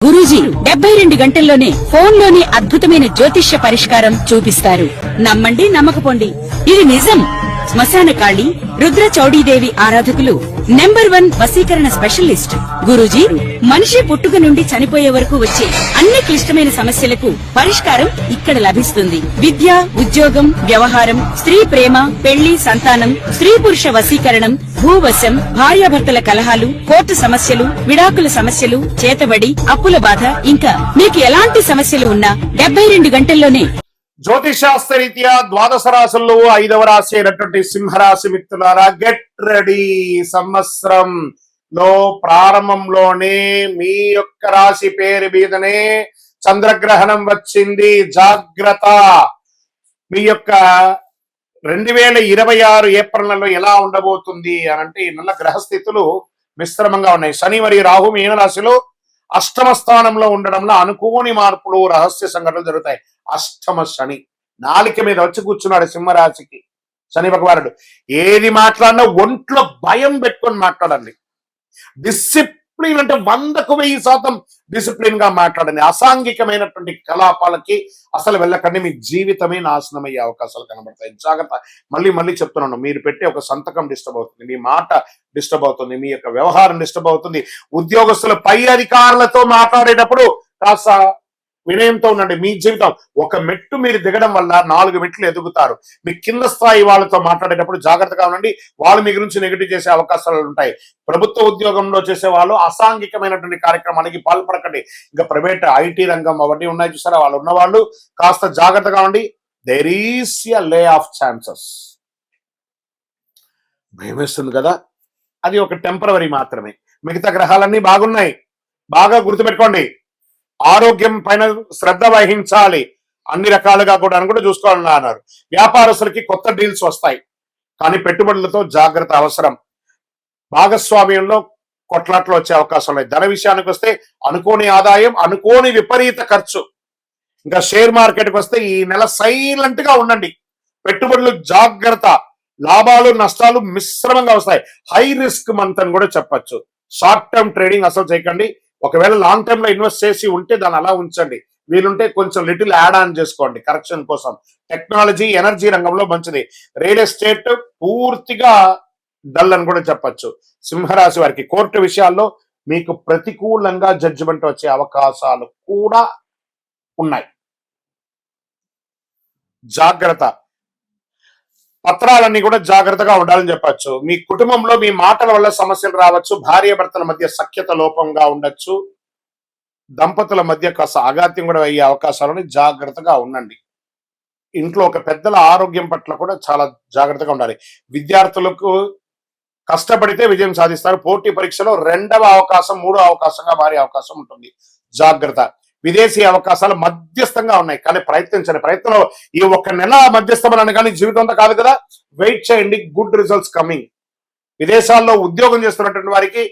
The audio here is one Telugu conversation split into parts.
గురూజీ 72 గంటల్లోనే ఫోన్ లోని అద్భుతమైన జ్యోతిష్య పరిష్కారం చూపిస్తారు. నమ్మండి, నమ్మకపోండి, ఇది నిజం. శ్మశాన కాళి రుద్ర చౌడీదేవి ఆరాధకులు నంబర్ 1 వశీకరణ స్పెషలిస్ట్. గురూజీ మనిషి పుట్టుక నుండి చనిపోయే వరకు వచ్చే అన్ని క్లిష్టమైన సమస్యలకు పరిష్కారం ఇక్కడ లభిస్తుంది. విద్య, ఉద్యోగం, వ్యవహారం, స్త్రీ ప్రేమ, పెళ్లి, సంతానం, స్త్రీ పురుష వశీకరణం, భూవశం, భార్యాభర్తల కలహాలు, కోర్టు సమస్యలు, విడాకుల సమస్యలు, చేతబడి, అప్పుల బాధ, ఇంకా మీకు ఎలాంటి సమస్యలు ఉన్నా 72 గంటల్లోనే. జ్యోతిశాస్త్రరీత్యా ద్వాదశ రాశుల్లో 5వ రాశి అయినటువంటి సింహరాశి మిత్రులారా, గెట్ రెడీ. సంవత్సరంలో ప్రారంభంలోనే మీ యొక్క రాశి పేరు మీదనే చంద్రగ్రహణం వచ్చింది. జాగ్రత్త. మీ యొక్క 2026 ఏప్రిల్ నెలలో ఎలా ఉండబోతుంది అనంటే, ఈ నెల గ్రహస్థితులు మిశ్రమంగా ఉన్నాయి. శని మరియు రాహు మీన రాశిలో అష్టమ స్థానంలో ఉండడంలో అనుకోని మార్పులు, రహస్య సంఘటనలు జరుగుతాయి. అష్టమ శని నాలిక మీద వచ్చి కూర్చున్నాడు సింహరాశికి శని భగవానుడు. ఏది మాట్లాడినా ఒంట్లో భయం పెట్టుకొని మాట్లాడండి. డిసిప్లిన్ అంటే 100కు 1000% డిసిప్లిన్ గా మాట్లాడండి. అసాంఘికమైనటువంటి కలాపాలకి అసలు వెళ్ళకండి. మీ జీవితమే నాశనం అయ్యే అవకాశాలు కనబడతాయి. జాగ్రత్త. మళ్ళీ చెప్తున్నాను, మీరు పెట్టే ఒక సంతకం డిస్టర్బ్ అవుతుంది, మీ మాట డిస్టర్బ్ అవుతుంది, మీ యొక్క వ్యవహారం డిస్టర్బ్ అవుతుంది. ఉద్యోగస్తులు పై అధికారులతో మాట్లాడేటప్పుడు కాస్త వినయంతో ఉండండి. మీ జీవితం ఒక మెట్టు మీరు దిగడం వల్ల 4 మెట్లు ఎదుగుతారు. మీ కింద స్థాయి వాళ్ళతో మాట్లాడేటప్పుడు జాగ్రత్తగా ఉండండి. వాళ్ళు మీ గురించి నెగిటివ్ చేసే అవకాశాలు ఉంటాయి. ప్రభుత్వ ఉద్యోగంలో చేసే వాళ్ళు అసాంఘికమైనటువంటి కార్యక్రమానికి పాల్పడకండి. ఇంకా ప్రైవేట్ ఐటీ రంగం అవన్నీ ఉన్నాయి చూసారా, వాళ్ళు ఉన్నవాళ్ళు కాస్త జాగ్రత్తగా ఉండి. There is a lay off chances. భయమేస్తుంది కదా, అది ఒక టెంపరవరీ మాత్రమే. మిగతా గ్రహాలన్నీ బాగున్నాయి. బాగా గుర్తుపెట్టుకోండి. ఆరోగ్యం పైన శ్రద్ధ వహించాలి. అన్ని రకాలుగా కూడా చూసుకోవాలని అన్నారు. వ్యాపారస్తులకి కొత్త డీల్స్ వస్తాయి, కానీ పెట్టుబడులతో జాగ్రత్త అవసరం. భాగస్వామ్యంలో కొట్లాట్లు వచ్చే అవకాశం ఉన్నాయి. ధన విషయానికి వస్తే అనుకోని ఆదాయం, అనుకోని విపరీత ఖర్చు. ఇంకా షేర్ మార్కెట్కి వస్తే ఈ నెల సైలెంట్ గా ఉండండి. పెట్టుబడులు జాగ్రత్త. లాభాలు నష్టాలు మిశ్రమంగా వస్తాయి. హై రిస్క్ మంత్ అని కూడా చెప్పచ్చు. షార్ట్ టర్మ్ ట్రేడింగ్ అసలు చేయకండి. ఒకవేళ లాంగ్ టర్మ్ లో ఇన్వెస్ట్ చేసి ఉంటే దాన్ని అలా ఉంచండి. వీలుంటే కొంచెం లిటిల్ యాడ్ ఆన్ చేసుకోండి కరెక్షన్ కోసం. టెక్నాలజీ, ఎనర్జీ రంగంలో మంచిది. రియల్ ఎస్టేట్ పూర్తిగా డల్ అని కూడా చెప్పచ్చు. సింహరాశి వారికి కోర్టు విషయాల్లో మీకు ప్రతికూలంగా జడ్జిమెంట్ వచ్చే అవకాశాలు కూడా ఉన్నాయి. జాగ్రత్త. పత్రాలన్నీ కూడా జాగ్రత్తగా ఉండాలని చెప్పచ్చు. మీ కుటుంబంలో మీ మాటల వల్ల సమస్యలు రావచ్చు. భార్యాభర్తల మధ్య సఖ్యత లోపంగా ఉండొచ్చు. దంపతుల మధ్య కాస్త అగాత్యం కూడా అయ్యే అవకాశాలని జాగ్రత్తగా ఉండండి. ఇంట్లో ఒక పెద్దల ఆరోగ్యం పట్ల కూడా చాలా జాగ్రత్తగా ఉండాలి. విద్యార్థులకు కష్టపడితే విజయం సాధిస్తారు. పోటీ పరీక్షలో 2వ అవకాశం 3వ అవకాశంగా మారే అవకాశం ఉంటుంది. జాగ్రత్త. విదేశీ అవకాశాలు మధ్యస్థంగా ఉన్నాయి, కానీ ప్రయత్నించండి. ప్రయత్నంలో ఈ 1 నెల మధ్యస్థమని కానీ జీవితం అంతా కాదు కదా. వెయిట్ చేయండి, గుడ్ రిజల్ట్స్ కమింగ్. విదేశాల్లో ఉద్యోగం చేస్తున్నటువంటి వారికి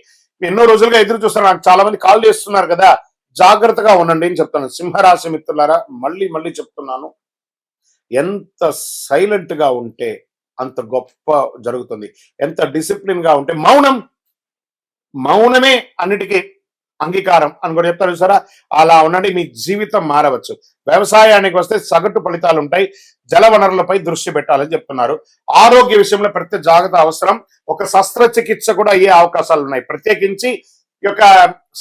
ఎన్నో రోజులుగా ఎదురు చూస్తున్నారు. నాకు చాలా మంది కాల్ చేస్తున్నారు కదా, జాగ్రత్తగా ఉండండి అని చెప్తాను. సింహరాశి మిత్రులారా, మళ్ళీ చెప్తున్నాను, ఎంత సైలెంట్ గా ఉంటే అంత గొప్ప జరుగుతుంది. ఎంత డిసిప్లిన్ గా ఉంటే, మౌనమే అన్నిటికీ అంగీకారం అని కూడా చెప్తారు చూసారా, అలా ఉండండి. మీ జీవితం మారవచ్చు. వ్యవసాయానికి వస్తే సగటు ఫలితాలు ఉంటాయి. జల వనరులపై దృష్టి పెట్టాలని చెప్తున్నారు. ఆరోగ్య విషయంలో ప్రత్యేక జాగ్రత్త అవసరం. ఒక శస్త్రచికిత్స కూడా అయ్యే అవకాశాలు ఉన్నాయి. ప్రత్యేకించి ఈ యొక్క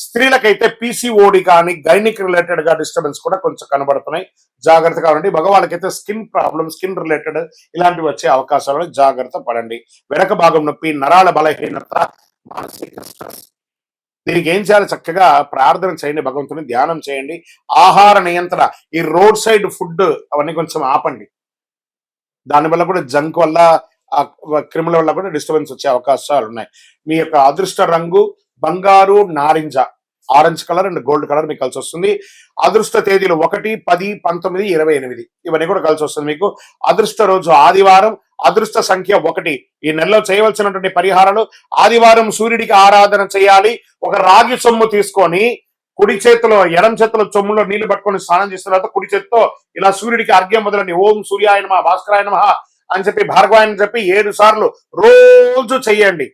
స్త్రీలకైతే PCOD కానీ గైనిక్ రిలేటెడ్ గా డిస్టర్బెన్స్ కూడా కొంచెం కనబడుతున్నాయి. జాగ్రత్తగా ఉండండి. మగవాళ్ళకైతే స్కిన్ ప్రాబ్లమ్, స్కిన్ రిలేటెడ్ ఇలాంటివి వచ్చే అవకాశాలను జాగ్రత్త పడండి. వెనక భాగం నొప్పి, నరాల బలహీనత, మానసిక స్ట్రెస్, దీనికి ఏం చేయాలి? చక్కగా ప్రార్థన చేయండి, భగవంతుని ధ్యానం చేయండి. ఆహార నియంత్రణ, ఈ రోడ్ సైడ్ ఫుడ్ అవన్నీ కొంచెం ఆపండి. దానివల్ల కూడా జంక్ వల్ల, క్రిముల వల్ల కూడా డిస్టర్బెన్స్ వచ్చే అవకాశాలు ఉన్నాయి. మీ యొక్క అదృష్ట రంగు బంగారు, నారింజ, orange colour and gold colour మీకు కలిసి వస్తుంది. అదృష్ట తేదీలు 1, 10, 19, 28 ఇవన్నీ కూడా కలిసి వస్తుంది మీకు. అదృష్ట రోజు ఆదివారం. అదృష్ట సంఖ్య 1. ఈ నెలలో చేయవలసినటువంటి పరిహారాలు: ఆదివారం సూర్యుడికి ఆరాధన చేయాలి. ఒక రాగి సొమ్ము తీసుకొని కుడి చేతిలో, ఎడం చేతిలో చొమ్ములో నీళ్లు పట్టుకొని స్నానం చేసిన తర్వాత కుడి చేతితో ఇలా సూర్యుడికి అర్ఘ్యం మొదలని ఓం సూర్యాయ నమః, భాస్కరాయ నమః అని చెప్పి, భార్గవాయని చెప్పి 7 సార్లు రోజు చెయ్యండి.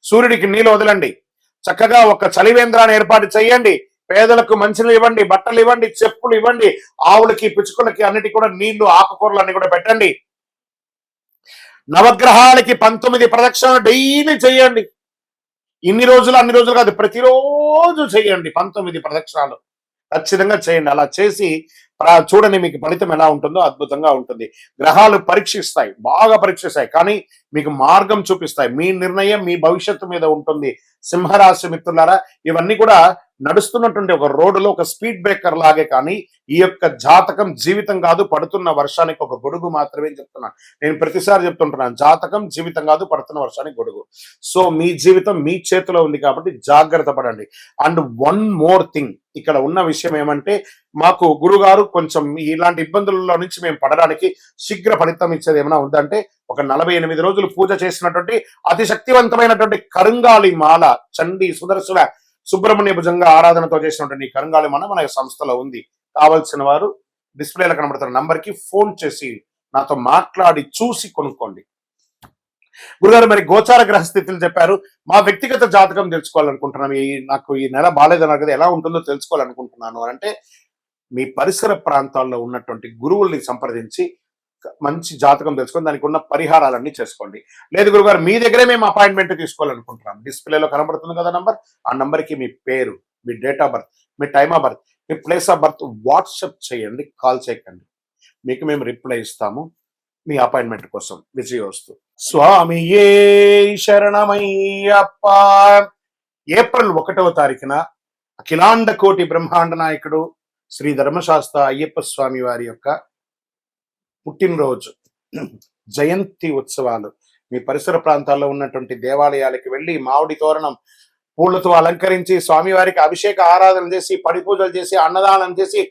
సూర్యుడికి నీళ్లు వదలండి. చక్కగా ఒక చలివేంద్రాన్ని ఏర్పాటు చేయండి. పేదలకు మంచినీళ్ళు ఇవ్వండి, బట్టలు ఇవ్వండి, చెప్పులు ఇవ్వండి, ఆవులకి పిచ్చుకలకి అన్నిటి కూడా నీళ్లు ఆకుకూరలు అన్ని కూడా పెట్టండి. నవగ్రహాలకి 19 ప్రదక్షిణలు డైలీ చేయండి. ఇన్ని రోజులు అన్ని రోజులు కాదు, ప్రతిరోజు చేయండి 19 ప్రదక్షిణాలు ఖచ్చితంగా చేయండి. అలా చేసి చూడండి మీకు ఫలితం ఎలా ఉంటుందో అద్భుతంగా ఉంటుంది. గ్రహాలు పరీక్షిస్తాయి, బాగా పరీక్షిస్తాయి, కానీ మీకు మార్గం చూపిస్తాయి. మీ నిర్ణయం మీ భవిష్యత్తు మీద ఉంటుంది. సింహరాశి మిత్రులారా, ఇవన్నీ కూడా నడుస్తున్నటువంటి ఒక రోడ్డులో ఒక స్పీడ్ బ్రేకర్ లాగే, కానీ ఈ యొక్క జాతకం జీవితం కాదు, పడుతున్న వర్షానికి ఒక గొడుగు మాత్రమే చెప్తున్నాను. నేను ప్రతిసారి చెప్తుంటున్నాను, జాతకం జీవితం కాదు, పడుతున్న వర్షానికి గొడుగు. సో మీ జీవితం మీ చేతిలో ఉంది కాబట్టి జాగ్రత్త పడండి. అండ్ వన్ మోర్ థింగ్, ఇక్కడ ఉన్న విషయం ఏమంటే, మాకు గురుగారు కొంచెం ఇలాంటి ఇబ్బందులలో నుంచి మేము పడడానికి శీఘ్ర ఫలితం ఇచ్చేది ఏమైనా ఉందంటే, ఒక 48 రోజులు పూజ చేసినటువంటి అతి శక్తివంతమైనటువంటి కరుంగాలి మాల, చండీ సుదర్శన సుబ్రహ్మణ్య భుజంగా ఆరాధనతో చేసినటువంటి ఈ కరుంగాలి మాల మన సంస్థలో ఉంది. కావలసిన వారు డిస్ప్లేలో కనబడుతున్న నంబర్ కి ఫోన్ చేసి నాతో మాట్లాడి చూసి కొనుక్కోండి. గురుగారు, మరి గోచార గ్రహస్థితులు చెప్పారు, మా వ్యక్తిగత జాతకం తెలుసుకోవాలనుకుంటున్నాను, నాకు ఈ నెల బాగాలేదన్నారు కదా, ఎలా ఉంటుందో తెలుసుకోవాలనుకుంటున్నాను అని అంటే, మీ పరిసర ప్రాంతాల్లో ఉన్నటువంటి గురువుల్ని సంప్రదించి మంచి జాతకం తెలుసుకొని దానికి ఉన్న పరిహారాలన్నీ చేసుకోండి. లేదు గురుగారు, మీ దగ్గరే మేము అపాయింట్మెంట్ తీసుకోవాలనుకుంటున్నాం, డిస్ప్లేలో కనబడుతుంది కదా నంబర్, ఆ నంబర్కి మీ పేరు, మీ డేట్ ఆఫ్ బర్త్, మీ టైమ్ ఆఫ్ బర్త్, మీ ప్లేస్ ఆఫ్ బర్త్ వాట్సాప్ చేయండి, కాల్ చేయకండి. మీకు మేము రిప్లై ఇస్తాము మీ అపాయింట్మెంట్ కోసం. విజయోస్తు. స్వామియే శరణమయ్యప్ప. ఏప్రిల్ 1వ తారీఖున అఖిలాండ కోటి బ్రహ్మాండ నాయకుడు శ్రీ ధర్మశాస్త్ర అయ్యప్ప స్వామి వారి యొక్క పుట్టినరోజు జయంతి ఉత్సవాలు. మీ పరిసర ప్రాంతాల్లో ఉన్నటువంటి దేవాలయాలకు వెళ్ళి మామిడి తోరణం పూలతో అలంకరించి స్వామివారికి అభిషేక ఆరాధన చేసి, పడి పూజలు చేసి, అన్నదానం చేసి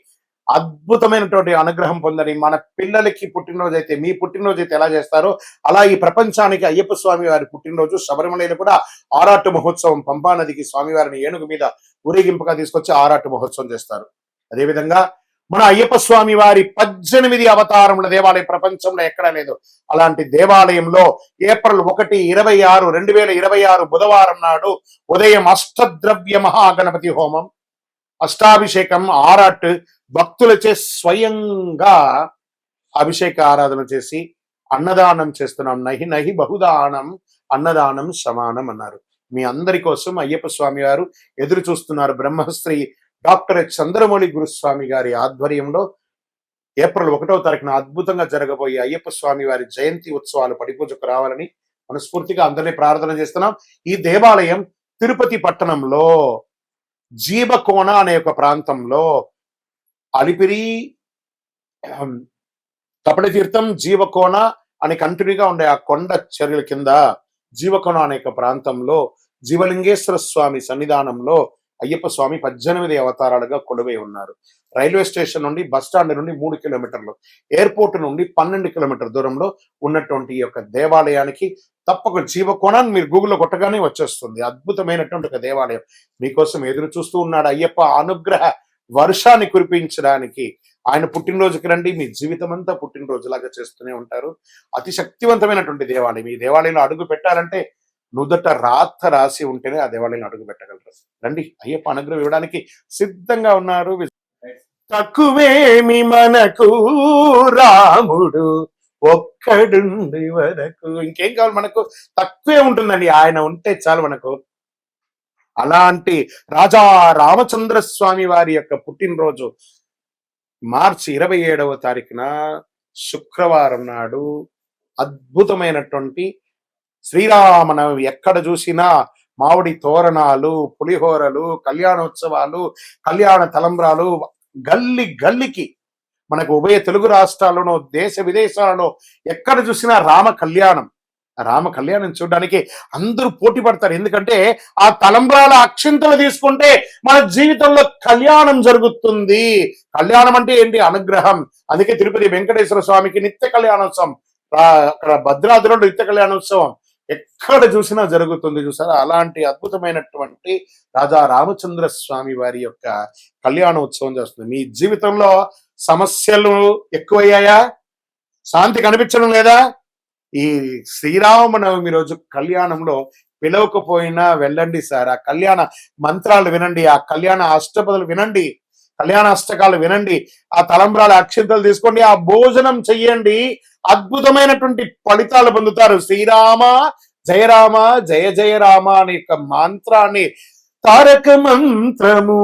అద్భుతమైనటువంటి అనుగ్రహం పొందని. మన పిల్లలకి పుట్టినరోజు అయితే, మీ పుట్టినరోజు అయితే ఎలా చేస్తారో అలా ఈ ప్రపంచానికి అయ్యప్ప స్వామి వారి పుట్టినరోజు. శబరిమలలో కూడా ఆరాటు మహోత్సవం, పంపా నదికి స్వామివారిని ఏనుగు మీద ఊరేగింపుగా తీసుకొచ్చి ఆరాటు మహోత్సవం చేస్తారు. అదేవిధంగా మన అయ్యప్ప స్వామి వారి 18 అవతారముల దేవాలయం ప్రపంచంలో ఎక్కడా లేదు. అలాంటి దేవాలయంలో ఏప్రిల్ 1, 26, 2026 బుధవారం నాడు ఉదయం అష్టద్రవ్య మహాగణపతి హోమం, అష్టాభిషేకం, ఆరాట్ భక్తులచే స్వయంగా అభిషేక ఆరాధన చేసి అన్నదానం చేస్తున్నాం. నహి నహి బహుదానం అన్నదానం సమానం అన్నారు. మీ అందరి కోసం అయ్యప్ప స్వామి వారు ఎదురు చూస్తున్నారు. బ్రహ్మశ్రీ డాక్టర్ చంద్రమౌళి గురుస్వామి గారి ఆధ్వర్యంలో ఏప్రిల్ 1వ తారీఖున అద్భుతంగా జరగబోయే అయ్యప్ప స్వామి వారి జయంతి ఉత్సవాలు పడిపూజకు రావాలని మనస్ఫూర్తిగా అందరినీ ప్రార్థన చేస్తున్నాం. ఈ దేవాలయం తిరుపతి పట్టణంలో జీవకోన అనే ఒక ప్రాంతంలో, అలిపిరి, కపటి తీర్థం, జీవకోన అని కంటిన్యూగా ఉండే ఆ కొండ చర్యల కింద జీవకోన అనే ప్రాంతంలో జీవలింగేశ్వర స్వామి సన్నిధానంలో అయ్యప్ప స్వామి 18 అవతారాలుగా కొలువై ఉన్నారు. రైల్వే స్టేషన్ నుండి, బస్ స్టాండ్ నుండి 3 కిలోమీటర్లు, ఎయిర్పోర్ట్ నుండి 12 కిలోమీటర్ దూరంలో ఉన్నటువంటి ఈ యొక్క దేవాలయానికి తప్పక జీవకోణాన్ని మీరు గూగుల్లో కొట్టగానే వచ్చేస్తుంది. అద్భుతమైనటువంటి ఒక దేవాలయం మీకోసం ఎదురు చూస్తూ ఉన్నాడు. అయ్యప్ప అనుగ్రహ వర్షాన్ని కురిపించడానికి ఆయన పుట్టినరోజుకి రండి. మీ జీవితం అంతా పుట్టినరోజులాగా చేస్తూనే ఉంటారు. అతి శక్తివంతమైనటువంటి దేవాలయం. ఈ దేవాలయంలో అడుగు పెట్టాలంటే నుదుట రాత రాసి ఉంటేనే ఆ దేవాలయంలో అడుగు పెట్టగలరు. రండి, అయ్యప్ప అనుగ్రహం ఇవ్వడానికి సిద్ధంగా ఉన్నారు. తక్కువేమి మనకు రాముడు ఒక్కడుండి వరకు, ఇంకేం కావాలి మనకు? తక్కువే ఉంటుందండి, ఆయన ఉంటే చాలు మనకు. అలాంటి రాజా రామచంద్ర స్వామి వారి యొక్క పుట్టినరోజు మార్చి 27వ తారీఖున శుక్రవారం నాడు అద్భుతమైనటువంటి శ్రీరామనవమి. ఎక్కడ చూసినా మామిడి తోరణాలు, పులిహోరలు, కళ్యాణోత్సవాలు, కళ్యాణ తలంబ్రాలు, గల్లి గల్లికి మనకు ఉభయ తెలుగు రాష్ట్రాల్లోనూ దేశ విదేశాలలో ఎక్కడ చూసినా రామ కళ్యాణం. రామ కళ్యాణం చూడడానికి అందరూ పోటీ పడతారు. ఎందుకంటే ఆ తలంబ్రాల అక్షింతలు తీసుకుంటే మన జీవితంలో కళ్యాణం జరుగుతుంది. కళ్యాణం అంటే ఏంటి? అనుగ్రహం. అందుకే తిరుపతి వెంకటేశ్వర స్వామికి నిత్య కళ్యాణోత్సవం, అక్కడ భద్రాద్రిలో నిత్య కళ్యాణోత్సవం ఎక్కడ చూసినా జరుగుతుంది. చూసారా? అలాంటి అద్భుతమైనటువంటి రాజా రామచంద్ర స్వామి వారి యొక్క కళ్యాణోత్సవం చేస్తుంది. మీ జీవితంలో సమస్యలు ఎక్కువయ్యాయా? శాంతి కనిపించడం లేదా? ఈ శ్రీరామనవమి రోజు కళ్యాణంలో పిలవకపోయినా వెళ్ళండి సార్. ఆ కళ్యాణ మంత్రాలు వినండి, ఆ కళ్యాణ అష్టపదులు వినండి, కళ్యాణ అష్టకాలు వినండి, ఆ తలంబ్రాల అక్షింతలు తీసుకోండి, ఆ భోజనం చెయ్యండి. అద్భుతమైనటువంటి ఫలితాలు పొందుతారు. శ్రీరామ జయ రామ జయ జయ రామ అనే యొక్క మంత్రాన్ని, తారక మంత్రము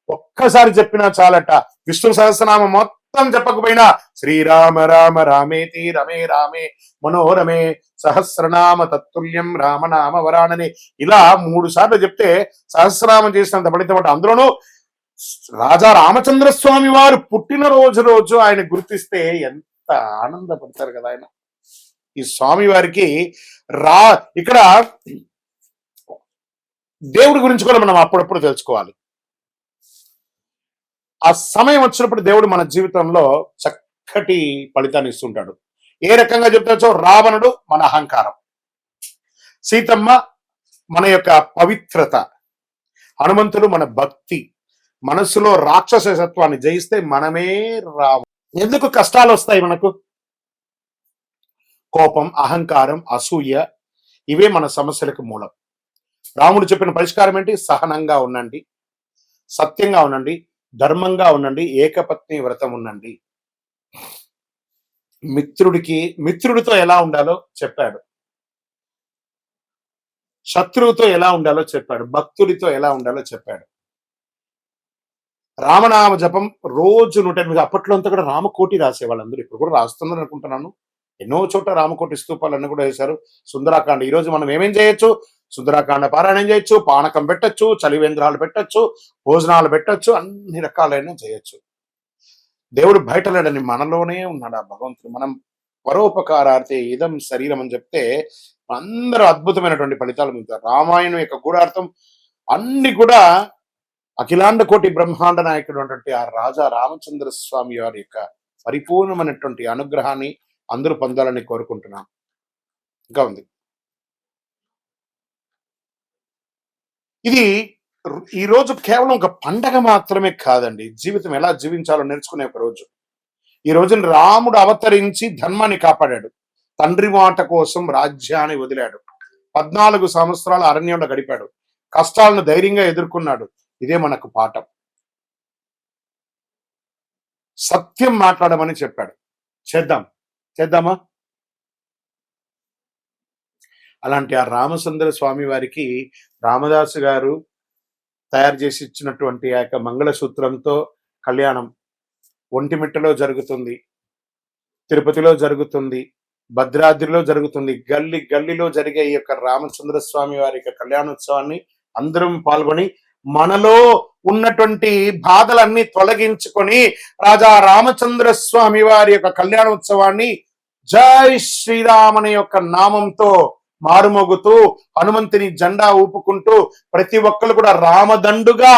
ఒక్కసారి చెప్పినా చాలట. విష్ణు సహస్రనామం మొత్తం చెప్పకపోయినా శ్రీరామ రామ రామేతి రమే రామే మనోరమే సహస్రనామ తత్తుల్యం రామనామ వరానని ఇలా 3 సార్లు చెప్తే సహస్రనామం చేసినంత ఫలితం. అందులోనూ రాజా రామచంద్ర స్వామి వారు పుట్టినరోజు ఆయన గుర్తిస్తే ఎంత ఆనందపడతారు కదా ఆయన. ఈ స్వామి వారికి రా ఇక్కడ దేవుడి గురించి కూడా మనం అప్పుడప్పుడు తెలుసుకోవాలి. ఆ సమయం వచ్చినప్పుడు దేవుడు మన జీవితంలో చక్కటి ఫలితాన్ని ఇస్తుంటాడు. ఏ రకంగా చెప్తాచో, రావణుడు మన అహంకారం, సీతమ్మ మన యొక్క పవిత్రత, హనుమంతుడు మన భక్తి, మనస్సులో రాక్షసత్వాన్ని జయిస్తే మనమే రాము. ఎందుకు కష్టాలు వస్తాయి మనకు? కోపం, అహంకారం, అసూయ, ఇవే మన సమస్యలకు మూలం. రాముడు చెప్పిన పరిష్కారం ఏంటి? సహనంగా ఉండండి, సత్యంగా ఉండండి, ధర్మంగా ఉండండి, ఏకపత్ని వ్రతం ఉండండి. మిత్రుడితో ఎలా ఉండాలో చెప్పాడు, శత్రువుతో ఎలా ఉండాలో చెప్పాడు, భక్తుడితో ఎలా ఉండాలో చెప్పాడు. రామనామ జపం రోజు 108. అప్పట్లో అంతా కూడా రామకోటి రాసేవాళ్ళు అందరూ, ఇప్పుడు కూడా రాస్తున్నారు అనుకుంటున్నాను. ఎన్నో చోట్ల రామకోటి స్తూపాలన్నీ కూడా వేశారు. సుందరాకాండ, ఈ రోజు మనం ఏమేం చేయొచ్చు? సుందరాకాండ పారాయణం చేయొచ్చు, పానకం పెట్టచ్చు, చలివేంద్రాలు పెట్టచ్చు, భోజనాలు పెట్టచ్చు, అన్ని రకాలైన చేయొచ్చు. దేవుడు బయట లేడని మనలోనే ఉన్నాడు ఆ భగవంతుడు. మనం పరోపకారార్థే ఇదం శరీరం అని చెప్తే అందరూ అద్భుతమైనటువంటి ఫలితాలు పొందుతారు. రామాయణం యొక్క గూఢార్థం అన్ని కూడా అఖిలాండ కోటి బ్రహ్మాండ నాయకుడు అన్నటువంటి ఆ రాజా రామచంద్ర స్వామి వారి యొక్క పరిపూర్ణమైనటువంటి అనుగ్రహాన్ని అందరూ పొందాలని కోరుకుంటున్నాం. ఇంకా ఉంది. ఇది ఈ రోజు కేవలం ఒక పండగ మాత్రమే కాదండి, జీవితం ఎలా జీవించాలో నేర్చుకునే ఒక రోజు. ఈ రోజున రాముడు అవతరించి ధర్మాన్ని కాపాడాడు, తండ్రి మాట కోసం రాజ్యాన్ని వదిలాడు, 14 సంవత్సరాలు అరణ్యంలో గడిపాడు, కష్టాలను ధైర్యంగా ఎదుర్కొన్నాడు. ఇదే మనకు పాఠం. సత్యం మాట్లాడమని చెప్పాడు. చేద్దామా? అలాంటి ఆ రామచంద్ర స్వామి వారికి రామదాసు గారు తయారు చేసి ఇచ్చినటువంటి ఆ యొక్క మంగళసూత్రంతో కళ్యాణం ఒంటిమిట్టలో జరుగుతుంది, తిరుపతిలో జరుగుతుంది, భద్రాద్రిలో జరుగుతుంది. గల్లీలో జరిగే ఈ యొక్క రామచంద్ర స్వామి వారి యొక్క కళ్యాణోత్సవాన్ని అందరం పాల్గొని మనలో ఉన్నటువంటి బాధలన్నీ తొలగించుకొని రాజా రామచంద్ర స్వామి వారి యొక్క కళ్యాణోత్సవాన్ని జై శ్రీరామ్ అనే యొక్క నామంతో మారుమోగుతూ హనుమంతుని జెండా ఊపుకుంటూ ప్రతి ఒక్కరు కూడా రామదండుగా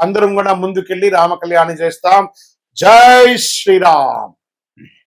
అందరం కూడా ముందుకెళ్ళి రామ కళ్యాణం చేస్తాం. జై శ్రీరామ్.